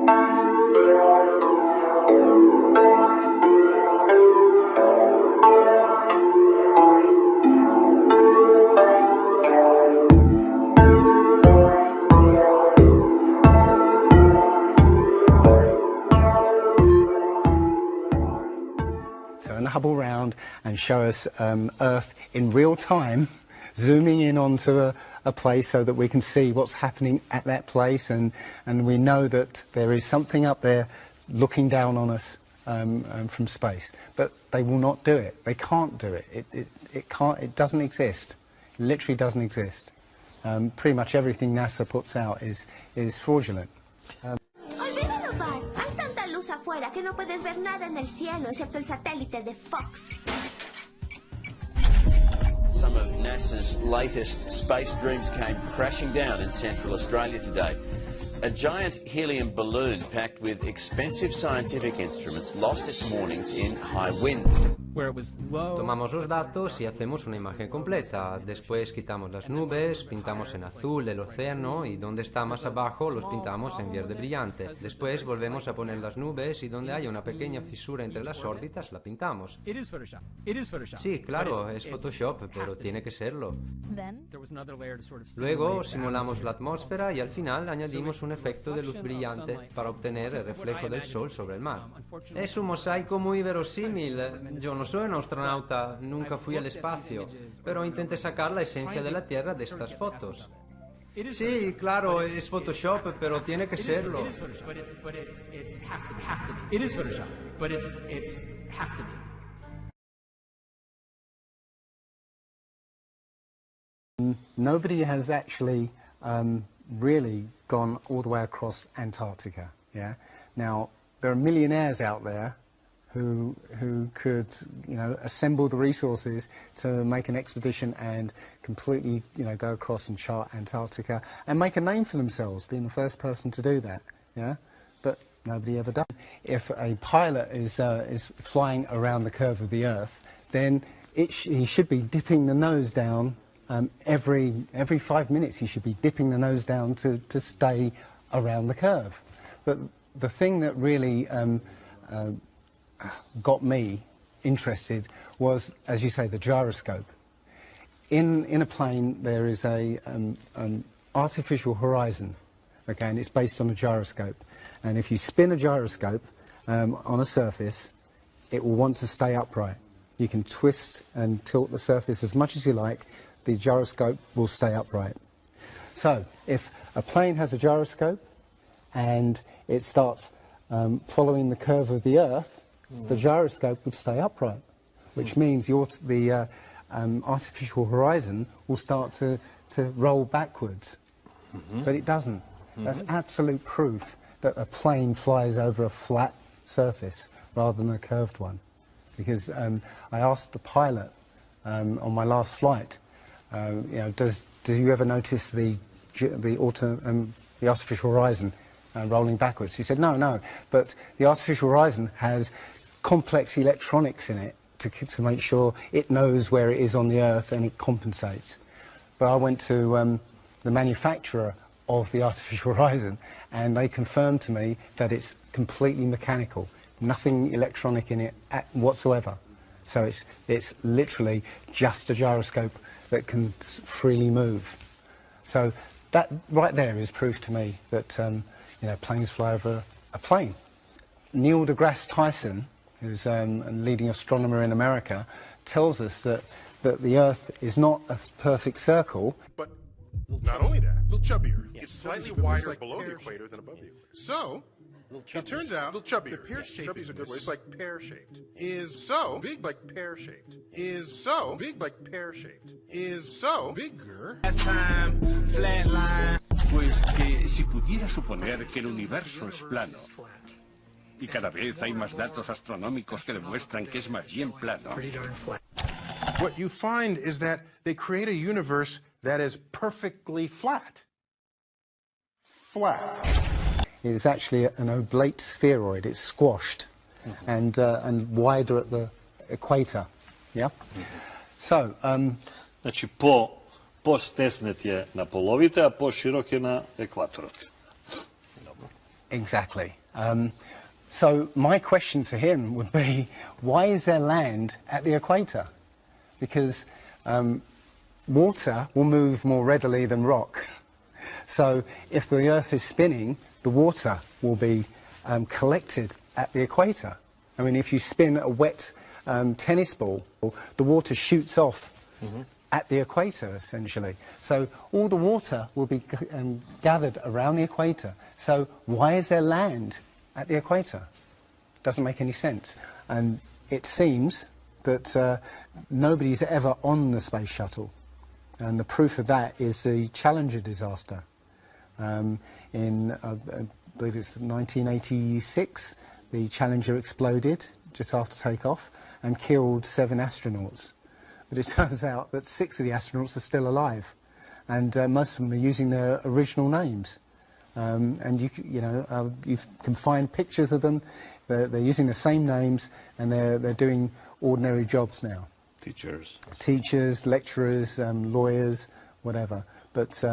Turn the Hubble round and show us Earth in real time, zooming in onto a place so that we can see what's happening at that place, and we know that there is something up there looking down on us from space. But they will not do it. They can't do it. It doesn't exist. It literally doesn't exist. Pretty much everything NASA puts out is fraudulent. Olvídalo, Bart. Hay tanta luz afuera que no puedes ver nada en el cielo excepto el satélite de Fox. Some of NASA's latest space dreams came crashing down in Central Australia today. A giant helium balloon packed with expensive scientific instruments lost its moorings in high wind. Tomamos los datos y hacemos una imagen completa. Después quitamos las nubes, pintamos en azul el océano y donde está más abajo los pintamos en verde brillante. Después volvemos a poner las nubes y donde haya una pequeña fisura entre las órbitas la pintamos. Sí, claro, es Photoshop, pero tiene que serlo. Luego simulamos la atmósfera y al final añadimos un efecto de luz brillante para obtener el reflejo del sol sobre el mar. Es un mosaico muy verosímil. Yo no soy un astronauta, nunca fui al espacio, pero intenté sacar la esencia de la Tierra de estas fotos. Sí, claro, es Photoshop, pero tiene que serlo. Nobody has actually really gone all the way across Antarctica. Yeah. Now there are millionaires out there who could, assemble the resources to make an expedition and completely, go across and chart Antarctica and make a name for themselves, being the first person to do that. Yeah. But nobody ever does. If a pilot is flying around the curve of the Earth, then he should be dipping the nose down. Every 5 minutes he should be dipping the nose down to stay around the curve. But the thing that really got me interested was, as you say, the gyroscope. In a plane there is an artificial horizon, okay, and it's based on a gyroscope. And if you spin a gyroscope on a surface, it will want to stay upright. You can twist and tilt the surface as much as you like. The gyroscope will stay upright. So if a plane has a gyroscope and it starts following the curve of the Earth, the gyroscope would stay upright, which means the artificial horizon will start to roll backwards. But it doesn't. That's absolute proof that a plane flies over a flat surface rather than a curved one. Because I asked the pilot on my last flight, do you ever notice the artificial horizon rolling backwards? He said, no, but the artificial horizon has complex electronics in it to make sure it knows where it is on the Earth and it compensates. But I went to the manufacturer of the artificial horizon and they confirmed to me that it's completely mechanical, nothing electronic in it whatsoever. So it's literally just a gyroscope that can freely move. So that right there is proof to me that planes fly over a plane. Neil deGrasse Tyson, who's a leading astronomer in America, tells us that the Earth is not a perfect circle. But not only that, a little chubbier. It's slightly wider below the equator than above the equator. So it turns out the pear-shaped, chubby is a good word. It's like pear-shaped. Is so big like pear-shaped. Is so big like pear-shaped. Is so bigger. Pues que si pudiera suponer que el universo es plano, y cada vez hay más datos astronómicos que demuestran que es más bien plano. What you find is that they create a universe that is perfectly flat. Flat. It is actually an oblate spheroid. It's squashed and wider at the equator. Yeah. So. Znači po stesnet je na polovite, a po širok je na ekvatorot. Exactly. So my question to him would be, why is there land at the equator? Because water will move more readily than rock. So if the Earth is spinning, the water will be collected at the equator. I mean, if you spin a wet tennis ball, the water shoots off at the equator, essentially. So all the water will be gathered around the equator. So why is there land at the equator? Doesn't make any sense. And it seems that nobody's ever on the space shuttle. And the proof of that is the Challenger disaster. In, I believe it's 1986, the Challenger exploded just after takeoff and killed 7 astronauts. But it turns out that 6 of the astronauts are still alive, and most of them are using their original names. And you can find pictures of them. They're using the same names, and they're doing ordinary jobs now. Teachers, lecturers, lawyers, whatever. But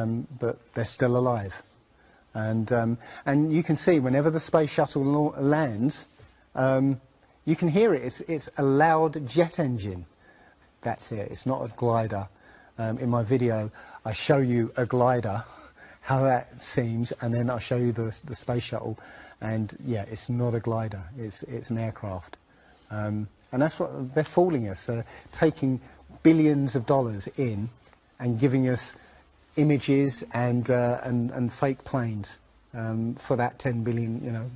they're still alive. And you can see whenever the space shuttle lands, you can hear it. It's a loud jet engine. That's it. It's not a glider. In my video, I show you a glider, how that seems, and then I'll show you the space shuttle. And yeah, it's not a glider. It's an aircraft. And that's what they're fooling us. They're taking billions of dollars in and giving us images and fake planes for that 10 billion, you know,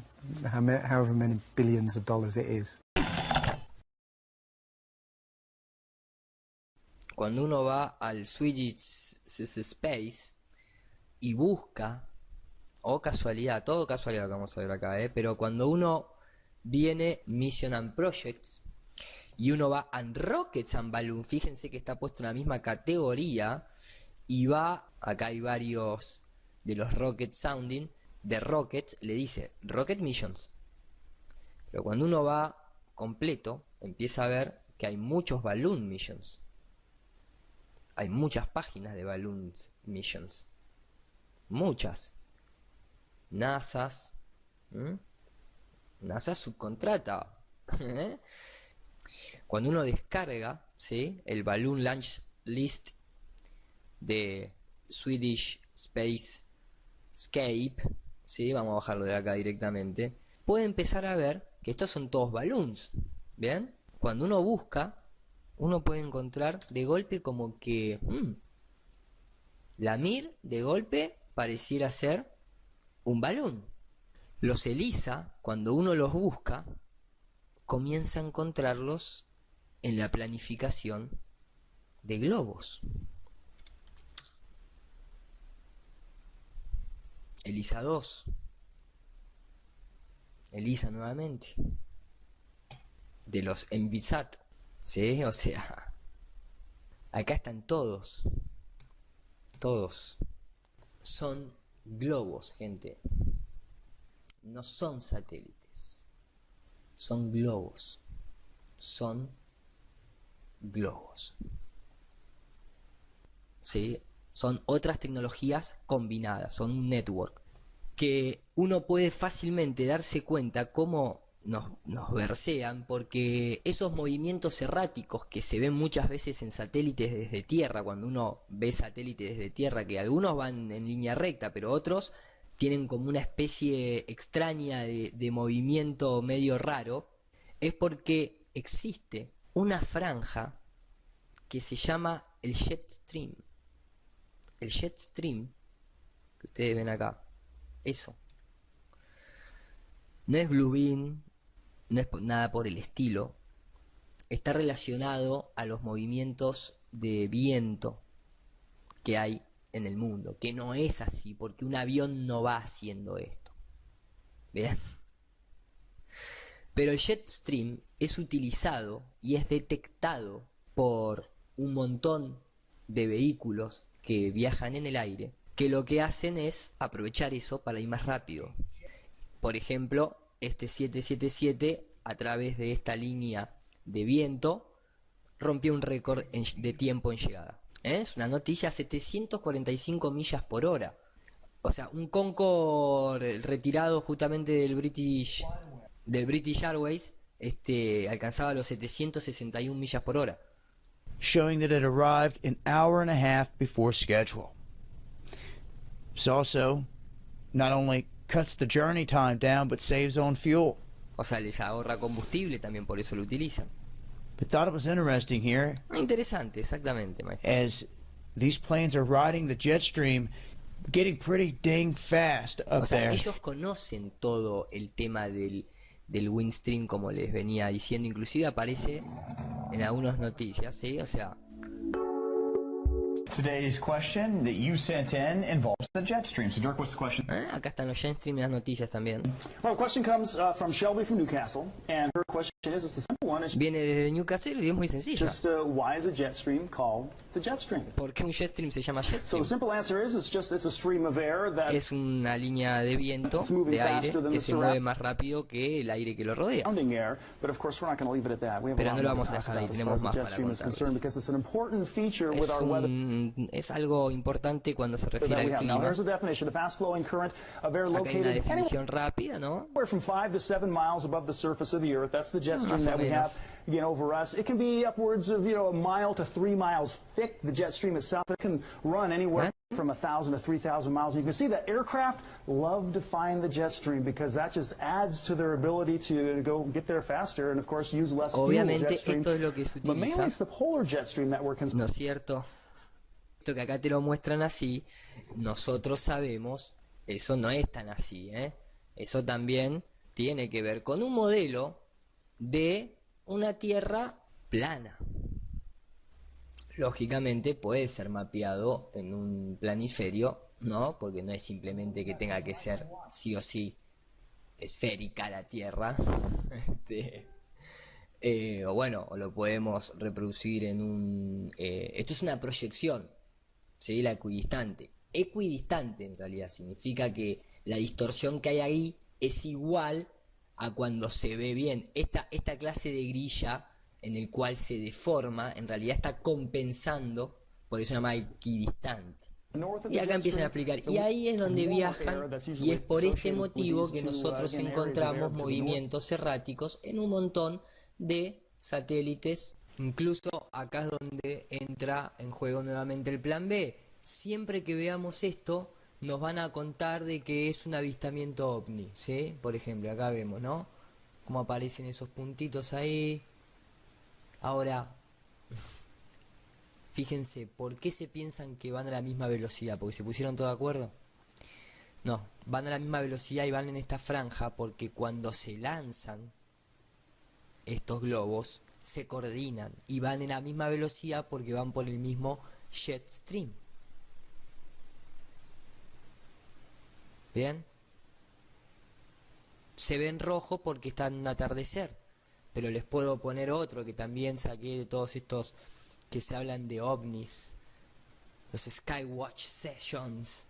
however many billions of dollars it is. Cuando uno va al Swedish Space y busca, o casualidad, todo casualidad que vamos a ver acá, pero cuando uno viene Mission and Projects y uno va a Rockets and Balloon, fíjense que está puesto en la misma categoría, y va, acá hay varios de los Rocket Sounding, de Rockets, le dice Rocket Missions. Pero cuando uno va completo, empieza a ver que hay muchos Balloon Missions. Hay muchas páginas de Balloon Missions. Muchas. NASA subcontrata. Cuando uno descarga, ¿sí?, el Balloon Launch List de Swedish Space Scape, ¿sí?, vamos a bajarlo de acá directamente, puede empezar a ver que estos son todos balloons. ¿Bien? Cuando uno busca, uno puede encontrar de golpe como que la Mir de golpe pareciera ser un balón. Los ELISA, cuando uno los busca, comienza a encontrarlos en la planificación de globos. ELISA 2. ELISA nuevamente. De los Envisat. ¿Sí? O sea, acá están todos. Todos. Son globos, gente. No son satélites. Son globos. Son globos. ¿Sí? Son otras tecnologías combinadas. Son un network. Que uno puede fácilmente darse cuenta cómo nos versean, porque esos movimientos erráticos que se ven muchas veces en satélites desde tierra, cuando uno ve satélites desde tierra, que algunos van en línea recta, pero otros tienen como una especie extraña de movimiento medio raro, es porque existe una franja que se llama el jet stream. El jet stream, que ustedes ven acá, eso. No es blue beam, no es nada por el estilo. Está relacionado a los movimientos de viento que hay en el mundo, que no es así, porque un avión no va haciendo esto. ¿Bien? Pero el jet stream es utilizado y es detectado por un montón de vehículos que viajan en el aire, que lo que hacen es aprovechar eso para ir más rápido. Por ejemplo, este 777 a través de esta línea de viento rompió un récord de tiempo en llegada. Es una noticia, 745 millas por hora. O sea, un Concorde retirado justamente del British Airways, alcanzaba los 761 millas por hora. Showing that it arrived an hour and a half before schedule. This also not only cuts the journey time down, but saves on fuel. O sea, les ahorra combustible, también por eso lo utilizan. But thought it was interesting here, Interesante, exactamente, maestro. as these planes are riding the jet stream, getting pretty dang fast up O sea, there. ellos conocen todo el tema del windstream, como les venía diciendo, inclusive aparece en algunas noticias, ¿sí? O sea, Today's question that you sent in involves the jet stream. So, Dirk, what's the question? acá están los jetstream y las noticias también. Well, the question comes from Shelby from Newcastle, and her question is, it's a simple one, is Viene desde Newcastle y es muy sencilla. just why is a jet stream called the jet stream? ¿Por qué un jetstream se llama So jetstream? the simple answer is, it's a stream of air that Es una línea de viento, de aire, que se mueve más rápido que el aire que lo rodea. surrounding air, but of course we're not going to leave it at that. We have Pero a no lot lo more vamos a to talk dejar ahí, about as tenemos far as más the jet para stream is concerned, contarles. because it's an important feature with our weather Es algo importante cuando se refiere that we al have. Now, clima. here's a definition: a fast-flowing current of air Acá hay una located definición rápida, ¿no? anywhere from 5 to 7 miles above the surface of the Earth. That's the jet stream Más o that we menos. have, over us. It can be upwards of, a mile to 3 miles thick. The jet stream itself, it can run anywhere from 1,000 to 3,000 miles. And you can see that aircraft love to find the jet stream because that just adds to their ability to go get there faster and, of course, use less fuel. Obviamente Jet stream. esto es lo que se But mainly utiliza, it's the polar jet stream that we're ¿no es cierto? Esto que acá te lo muestran así, nosotros sabemos, eso no es tan así, ¿eh? Eso también tiene que ver con un modelo de una Tierra plana. Lógicamente puede ser mapeado en un planiferio, ¿no? Porque no es simplemente que tenga que ser sí o sí esférica la Tierra. O bueno, o lo podemos reproducir en un... esto es una proyección, ¿sí? La equidistante. Equidistante en realidad significa que la distorsión que hay ahí es igual a cuando se ve bien. Esta clase de grilla en el cual se deforma, en realidad está compensando, por eso se llama equidistante. Y acá empiezan a explicar, y ahí es donde viajan, y es por este motivo que nosotros encontramos movimientos erráticos en un montón de satélites. Incluso acá es donde entra en juego nuevamente el plan B. Siempre que veamos esto, nos van a contar de que es un avistamiento ovni, ¿sí? Por ejemplo, acá vemos, ¿no? Cómo aparecen esos puntitos ahí. Ahora, fíjense, ¿por qué se piensan que van a la misma velocidad? ¿Porque se pusieron todos de acuerdo? No, van a la misma velocidad y van en esta franja porque cuando se lanzan estos globos se coordinan y van en la misma velocidad porque van por el mismo jet stream. ¿Bien? Se ve en rojo porque está en un atardecer, pero les puedo poner otro que también saqué de todos estos que se hablan de ovnis, los Skywatch Sessions,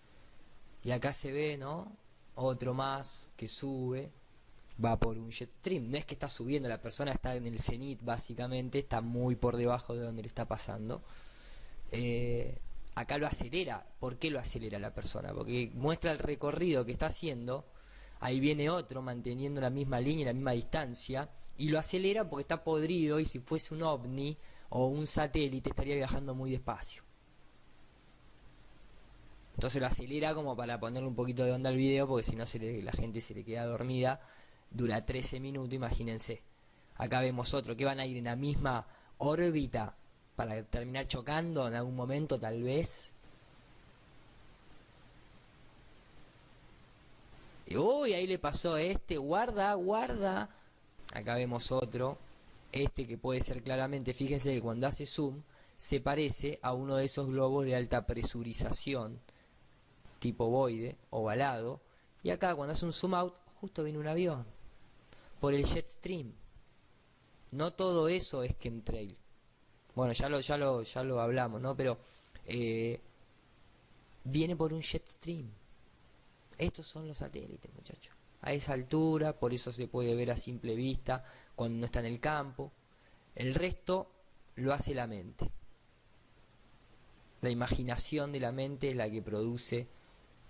y acá se ve, ¿no? Otro más que sube, va por un jet stream. No es que está subiendo, la persona está en el cenit, básicamente está muy por debajo de donde le está pasando. Acá lo acelera. ¿Por qué lo acelera la persona? Porque muestra el recorrido que está haciendo. Ahí viene otro manteniendo la misma línea, la misma distancia, y lo acelera porque está podrido, y si fuese un ovni o un satélite estaría viajando muy despacio. Entonces lo acelera como para ponerle un poquito de onda al video, porque si no la gente se le queda dormida. Dura 13 minutos, imagínense. Acá vemos otro que van a ir en la misma órbita para terminar chocando en algún momento, tal vez. Y, uy, ahí le pasó a este, guarda, guarda. Acá vemos otro, que puede ser claramente, fíjense que cuando hace zoom, se parece a uno de esos globos de alta presurización, tipo ovoide, ovalado. Y acá cuando hace un zoom out, justo viene un avión, por el jet stream. No todo eso es chemtrail. Bueno, ya lo hablamos, ¿no? Pero viene por un jet stream. Estos son los satélites, muchachos. A esa altura, por eso se puede ver a simple vista cuando no está en el campo. El resto lo hace la mente. La imaginación de la mente es la que produce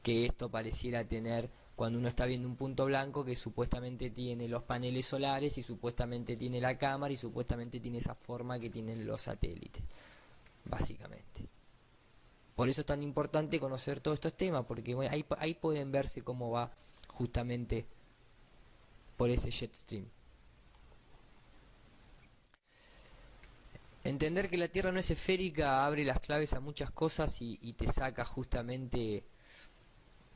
que esto pareciera tener cuando uno está viendo un punto blanco que supuestamente tiene los paneles solares y supuestamente tiene la cámara y supuestamente tiene esa forma que tienen los satélites, básicamente. Por eso es tan importante conocer todos estos temas, porque bueno, ahí pueden verse cómo va justamente por ese jet stream. Entender que la Tierra no es esférica abre las claves a muchas cosas y te saca justamente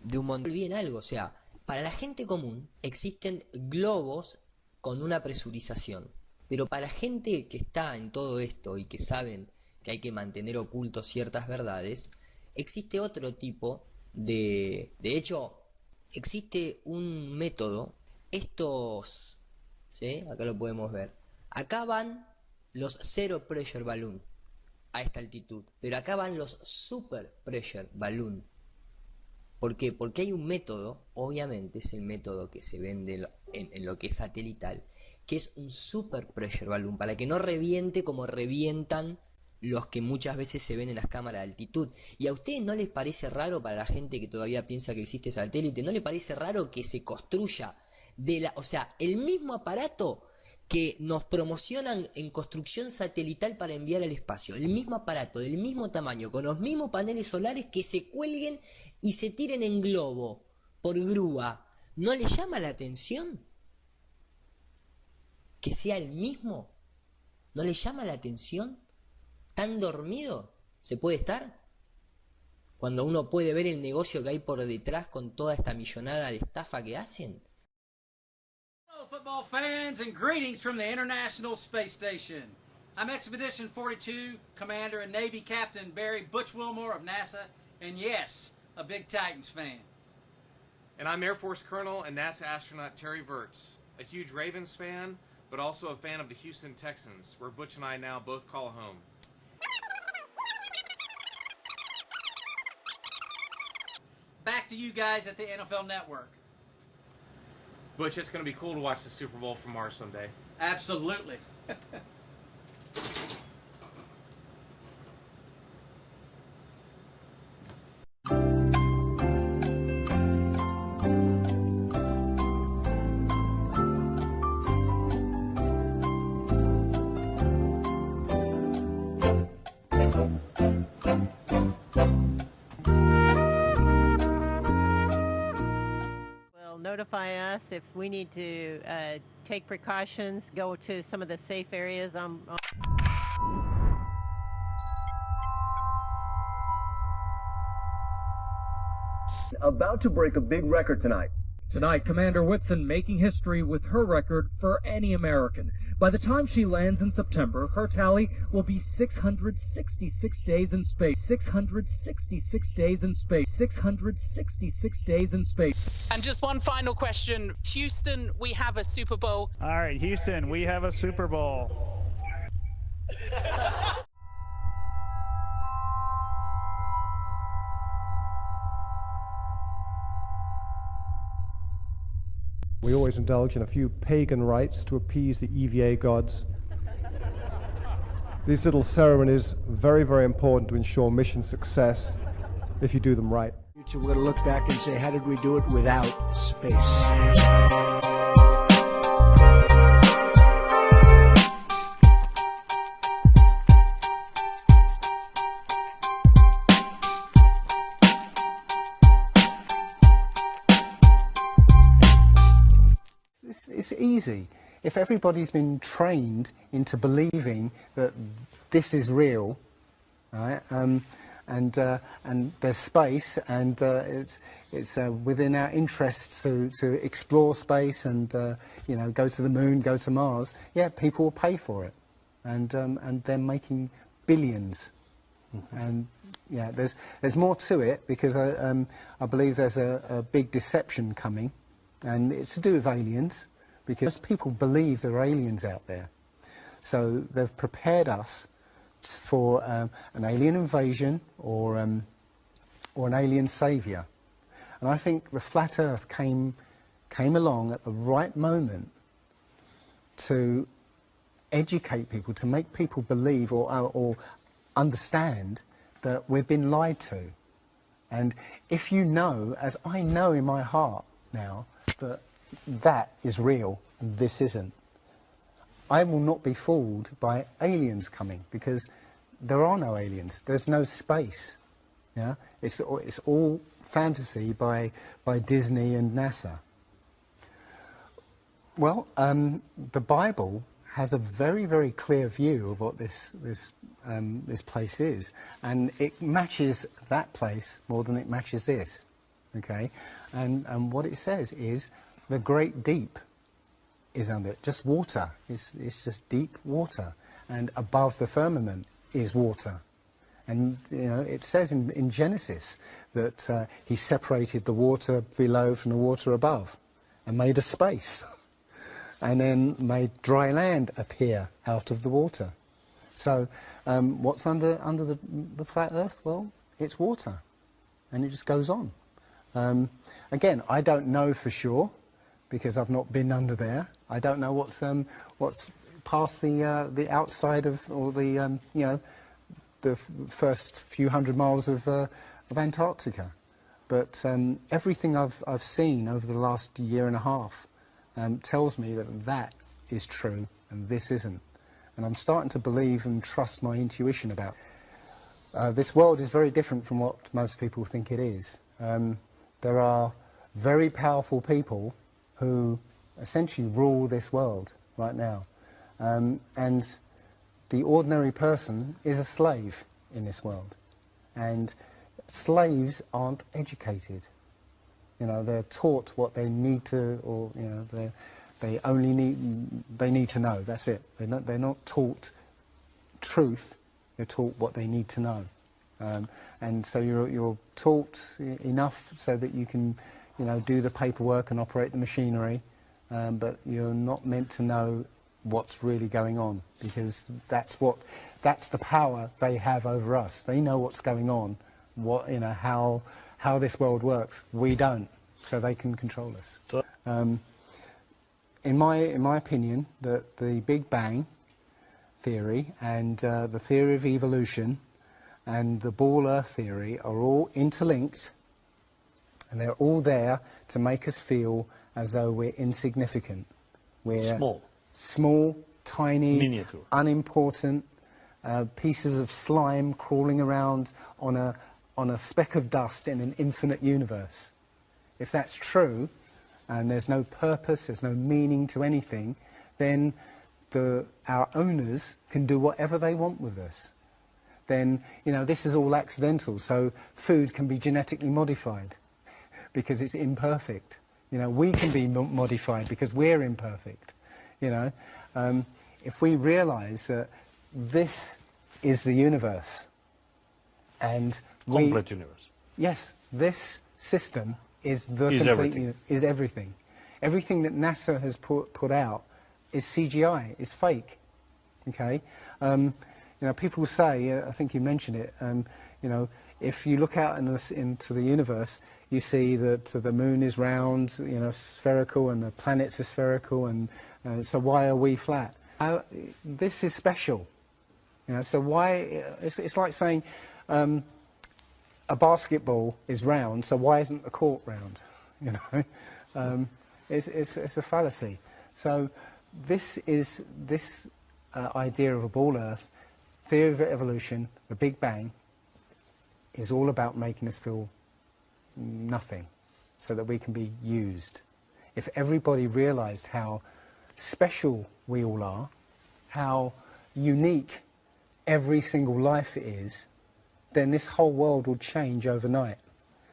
de un montón. Bien algo, o sea, para la gente común existen globos con una presurización, pero para gente que está en todo esto y que saben que hay que mantener ocultos ciertas verdades, existe otro tipo de hecho, existe un método, estos, ¿sí? Acá lo podemos ver, acá van los zero pressure balloon a esta altitud, pero acá van los super pressure balloon. ¿Por qué? Porque hay un método, obviamente es el método que se vende en lo que es satelital, que es un super pressure balloon, para que no reviente como revientan los que muchas veces se ven en las cámaras de altitud. ¿Y a ustedes no les parece raro, para la gente que todavía piensa que existe satélite, no les parece raro que se construya o sea, el mismo aparato que nos promocionan en construcción satelital para enviar al espacio, el mismo aparato, del mismo tamaño, con los mismos paneles solares, que se cuelguen y se tiren en globo, por grúa? ¿No les llama la atención que sea el mismo? ¿No les llama la atención? ¿Tan dormido se puede estar? Cuando uno puede ver el negocio que hay por detrás con toda esta millonada de estafa que hacen. Hello, football fans, and greetings from the International Space Station. I'm Expedition 42, Commander and Navy Captain Barry Butch Wilmore of NASA, and yes, a big Titans fan. And I'm Air Force Colonel and NASA astronaut Terry Virts, a huge Ravens fan, but also a fan of the Houston Texans, where Butch and I now both call home. Back to you guys at the NFL Network. Butch, it's going to be cool to watch the Super Bowl from Mars someday. Absolutely. Notify us if we need to take precautions, go to some of the safe areas About to break a big record tonight. Tonight, Commander Whitson making history with her record for any American. By the time she lands in September, her tally will be 666 days in space. 666 days in space. 666 days in space. And just one final question. Houston, we have a Super Bowl. All right, Houston, we have a Super Bowl. We always indulge in a few pagan rites to appease the EVA gods. These little ceremonies are very, very important to ensure mission success if you do them right. We're going to look back and say, how did we do it without space? It's easy. If everybody's been trained into believing that this is real, right, and there's space, and it's within our interest to explore space and you know, go to the moon, go to Mars. Yeah, people will pay for it, and they're making billions. And yeah, there's more to it, because I believe there's a big deception coming, and it's to do with aliens, because people believe there are aliens out there. So they've prepared us for an alien invasion or an alien saviour. And I think the flat Earth came along at the right moment to educate people, to make people believe or understand that we've been lied to. And if you know, as I know in my heart now, that that is real and this isn't, I will not be fooled by aliens coming, because there are no aliens. There's no space. Yeah, it's all fantasy by Disney and NASA. Well, the Bible has a very, very clear view of what this place is, and it matches that place more than it matches this. Okay, and what it says is the great deep is under it, just water. It's just deep water, and above the firmament is water. And you know, it says in Genesis that he separated the water below from the water above, and made a space, and then made dry land appear out of the water. So what's under the flat Earth? Well, it's water, and it just goes on. Again, I don't know for sure, because I've not been under there. I don't know what's past the outside of, or the you know, the first few hundred miles of Antarctica. But everything I've seen over the last year and a half tells me that that is true and this isn't. And I'm starting to believe and trust my intuition about it. This world is very different from what most people think it is. There are very powerful people who essentially rule this world right now. And the ordinary person is a slave in this world. And slaves aren't educated. You know, they're taught what they need to, or you know, they need to know. That's it. They're not taught truth. They're taught what they need to know. And so you're taught enough so that you can, you know, do the paperwork and operate the machinery, but you're not meant to know what's really going on, because that's the power they have over us. They know what's going on, you know, how this world works. We don't, so they can control us. In my opinion, the Big Bang theory and the theory of evolution and the ball Earth theory are all interlinked, and they're all there to make us feel as though we're insignificant. We're small, tiny, miniature, unimportant pieces of slime crawling around on a speck of dust in an infinite universe. If that's true, and there's no purpose, there's no meaning to anything, then our owners can do whatever they want with us. Then, you know, this is all accidental, so food can be genetically modified because it's imperfect. You know, we can be modified because we're imperfect. You know, if we realise that this is the universe, and complete universe. Yes, this system is the is complete everything. Is everything. Everything that NASA has put out is CGI, is fake. Okay, you know, people say, I think you mentioned it. You know, if you look out into the universe, you see that the moon is round, you know, spherical, and the planets are spherical, and so why are we flat? This is special, you know. So why? It's like saying a basketball is round, so why isn't the court round? You know, it's a fallacy. So this idea of a ball Earth, theory of evolution, the Big Bang, is all about making us feel nothing, so that we can be used. If everybody realised how special we all are, how unique every single life is, then this whole world would change overnight.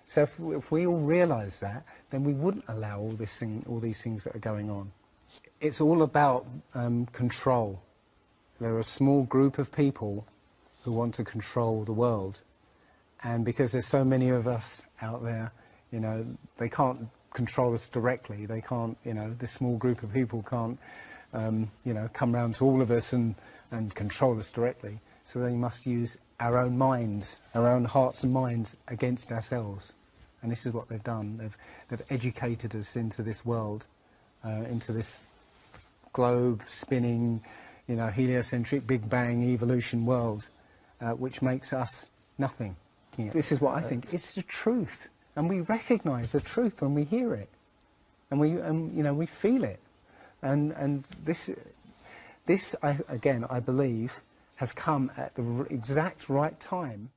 So if we all realise that, then we wouldn't allow all these things that are going on. It's all about control. There are a small group of people who want to control the world, and because there's so many of us out there, you know, they can't control us directly. They can't, you know, this small group of people can't, you know, come round to all of us and control us directly. So they must use our own minds, our own hearts and minds against ourselves. And this is what they've done. They've educated us into this world, into this globe spinning, you know, heliocentric Big Bang evolution world, which makes us nothing. speaking. This is what I think. It's the truth, and we recognise the truth when we hear it, and we feel it, and this again, I believe, has come at the exact right time.